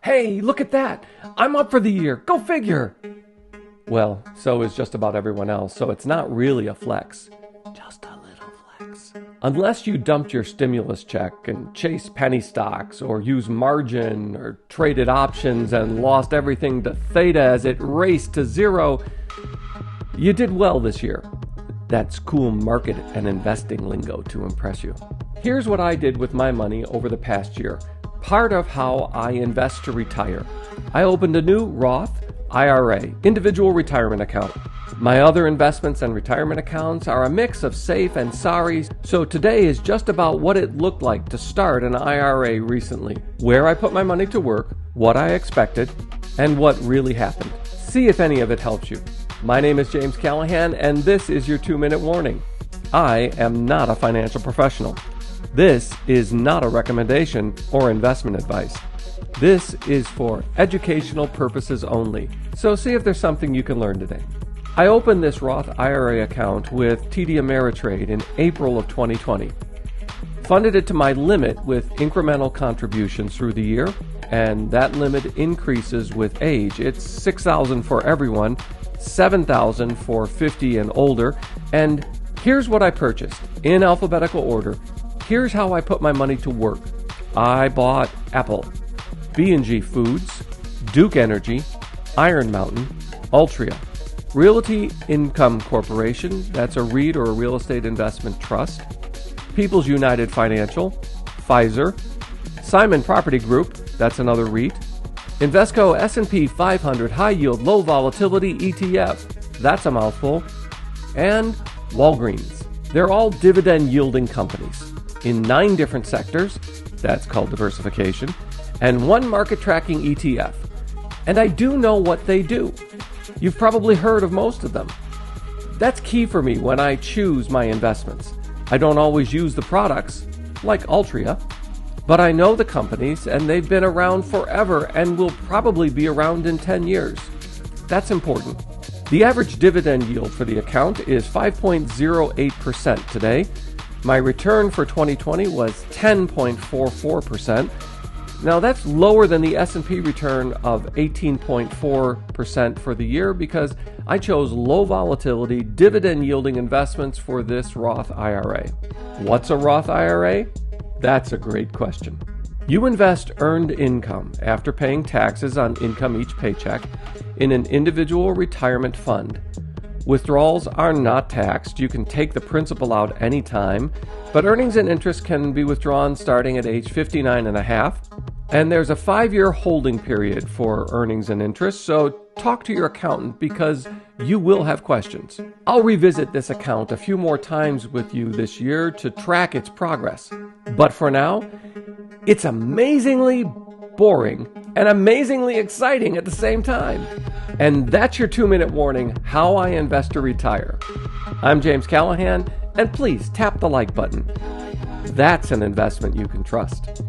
Hey, look at that! I'm up for the year! Go figure! Well, so is just about everyone else, so it's not really a flex. Just a little flex. Unless you dumped your stimulus check and chased penny stocks, or used margin, or traded options and lost everything to theta as it raced to zero, you did well this year. That's cool market and investing lingo to impress you. Here's what I did with my money over the past year. Part of how I invest to retire. I opened a new Roth IRA, individual retirement account. My other investments and retirement accounts are a mix of safe and sorries, so today is just about what it looked like to start an IRA recently, where I put my money to work, what I expected, and what really happened. See if any of it helps you. My name is James Callahan, and this is your 2-minute warning. I am not a financial professional. This is not a recommendation or investment advice. This is for educational purposes only, so see if there's something you can learn today. I opened this Roth IRA account with TD Ameritrade in April of 2020. Funded it to my limit with incremental contributions through the year, and that limit increases with age. It's $6,000 for everyone, $7,000 for 50 and older, and here's what I purchased in alphabetical order. Here's how I put my money to work. I bought Apple, B&G Foods, Duke Energy, Iron Mountain, Altria, Realty Income Corporation, that's a REIT or a real estate investment trust, People's United Financial, Pfizer, Simon Property Group, that's another REIT, Invesco S&P 500 High Yield Low Volatility ETF, that's a mouthful, and Walgreens. They're all dividend yielding companies in 9 different sectors, that's called diversification, and 1 market tracking ETF. And I do know what they do. You've probably heard of most of them. That's key for me when I choose my investments. I don't always use the products, like Altria, but I know the companies and they've been around forever and will probably be around in 10 years. That's important. The average dividend yield for the account is 5.08% today. My return for 2020 was 10.44%. Now that's lower than the S&P return of 18.4% for the year because I chose low volatility, dividend yielding investments for this Roth IRA. What's a Roth IRA? That's a great question. You invest earned income after paying taxes on income each paycheck in an individual retirement fund. Withdrawals are not taxed. You can take the principal out anytime, but earnings and interest can be withdrawn starting at age 59 and a half. And there's a 5-year holding period for earnings and interest, so talk to your accountant because you will have questions. I'll revisit this account a few more times with you this year to track its progress. But for now, it's amazingly boring and amazingly exciting at the same time. And that's your 2-minute warning, how I invest to retire. I'm James Callahan, and please tap the like button. That's an investment you can trust.